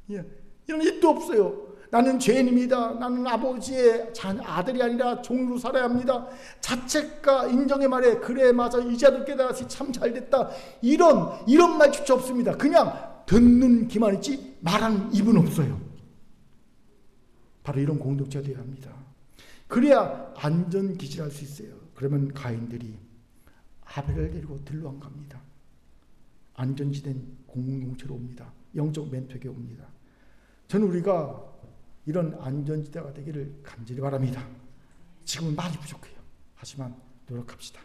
이런 입도 없어요. 나는 죄인입니다. 나는 아버지의 아들이 아니라 종으로 살아야 합니다. 자책과 인정의 말에 그래 맞아 이제라도 깨달았지 참 잘됐다. 이런 말조차 없습니다. 그냥 듣는 귀만 있지 말하는 입은 없어요. 바로 이런 공동체가 되어야 합니다. 그래야 안전기지를 할 수 있어요. 그러면 가인들이 아벨을 데리고 들러안 갑니다. 안전지된 공동체로 옵니다. 영적 멘토에게 옵니다. 저는 우리가 이런 안전지대가 되기를 간절히 바랍니다. 지금은 많이 부족해요. 하지만 노력합시다.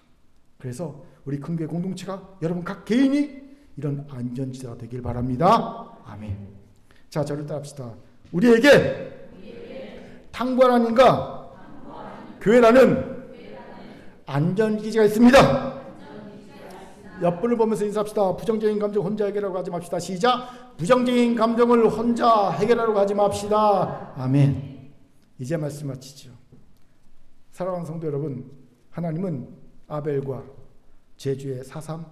그래서 우리 큰교회 공동체가, 여러분 각 개인이 이런 안전지대가 되길 바랍니다. 아멘. 자, 저를 따라합시다. 우리에게 당부 하나님과 교회라는 안전기지가 있습니다. 옆분을 보면서 인사합시다. 부정적인 감정 혼자 해결하려고 하지 맙시다. 시작. 부정적인 감정을 혼자 해결하려고 하지 맙시다. 아멘. 이제 말씀 마치죠. 사랑하는 성도 여러분, 하나님은 아벨과 제주의 4.3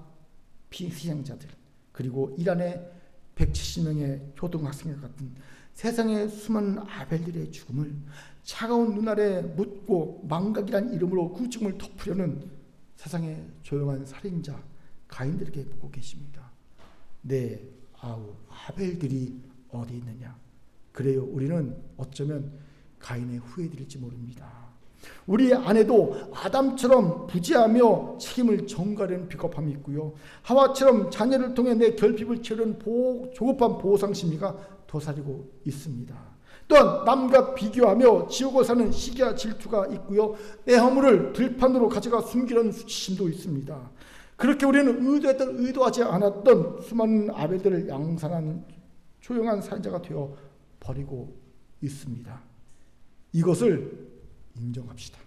피희생자들, 그리고 이란의 170명의 초등학생 같은 세상의 수많은 아벨들의 죽음을 차가운 눈 아래 묻고 망각이란 이름으로 그 죽음을 덮으려는 세상의 조용한 살인자 가인들에게 묻고 계십니다. 내 아우 아벨들이 어디 있느냐? 그래요, 우리는 어쩌면 가인의 후예들일지 모릅니다. 우리 안에도 아담처럼 부지하며 책임을 전가하려는 비겁함이 있고요, 하와처럼 자녀를 통해 내 결핍을 채우려는 조급한 보상 심리가 도사리고 있습니다. 또한 남과 비교하며 지옥을 사는 시기와 질투가 있고요, 내 허물을 들판으로 가져가 숨기려는 수치심도 있습니다. 그렇게 우리는 의도하지 않았던 수많은 아벨들을 양산한 조용한 살인자가 되어 버리고 있습니다. 이것을 인정합시다.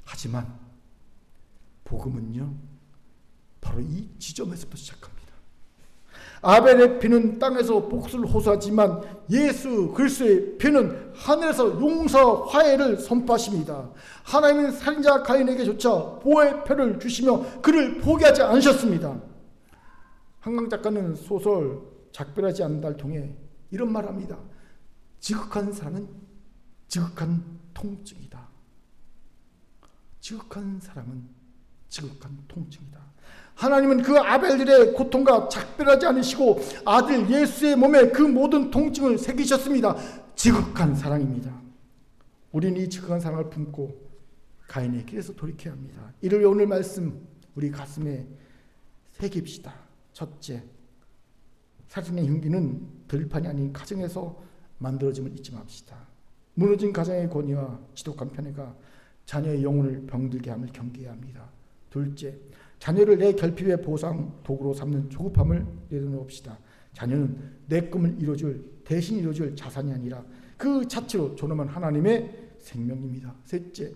하지만 복음은요, 바로 이 지점에서부터 시작합니다. 아벨의 피는 땅에서 복수를 호소하지만 예수 그리스도의 피는 하늘에서 용서 화해를 선포하십니다. 하나님은 살인자 가인에게조차 보호의 표를 주시며 그를 포기하지 않으셨습니다. 한강 작가는 소설 작별하지 않는 날 통해 이런 말을 합니다. 지극한 사랑은 지극한 통증이다. 지극한 사랑은 지극한 통증이다. 하나님은 그 아벨들의 고통과 작별하지 않으시고 아들 예수의 몸에 그 모든 통증을 새기셨습니다. 지극한 사랑입니다. 우리는 이 지극한 사랑을 품고 가인의 길에서 돌이켜야 합니다. 이를 오늘 말씀 우리 가슴에 새깁시다. 첫째, 살인의 흉기는 들판이 아닌 가정에서 만들어짐을 잊지 맙시다. 무너진 가정의 권위와 지독한 편애가 자녀의 영혼을 병들게 함을 경계해야 합니다. 둘째, 자녀를 내 결핍의 보상 도구로 삼는 조급함을 내려놓읍시다. 자녀는 내 꿈을 대신 이루어줄 자산이 아니라 그 자체로 존엄한 하나님의 생명입니다. 셋째,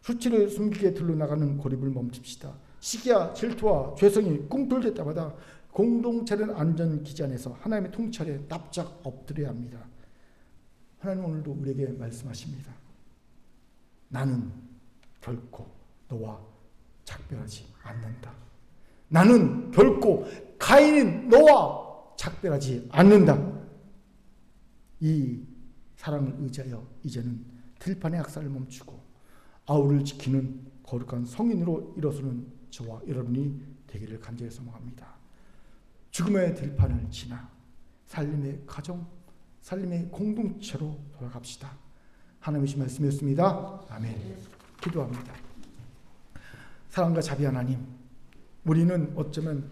수치를 숨기게 들러나가는 고립을 멈춥시다. 시기와 질투와 죄성이 꿈틀댈 때마다 공동체는 안전기지 안에서 하나님의 통찰에 납작 엎드려야 합니다. 하나님 오늘도 우리에게 말씀하십니다. 나는 결코 너와 작별하지 않는다. 나는 결코 가인인 너와 작별하지 않는다. 이 사랑을 의지하여 이제는 들판의 학살을 멈추고 아우를 지키는 거룩한 성인으로 일어서는 저와 여러분이 되기를 간절히 소망합니다. 죽음의 들판을 지나 살림의 가정, 살림의 공동체로 돌아갑시다. 하나님의 말씀이었습니다. 아멘. 기도합니다. 사랑과 자비 하나님, 우리는 어쩌면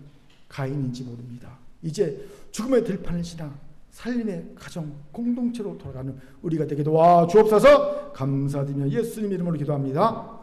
가인인지 모릅니다. 이제 죽음의 들판을 지나 살림의 가정 공동체로 돌아가는 우리가 되게 도와 주옵소서. 감사드리며 예수님 이름으로 기도합니다.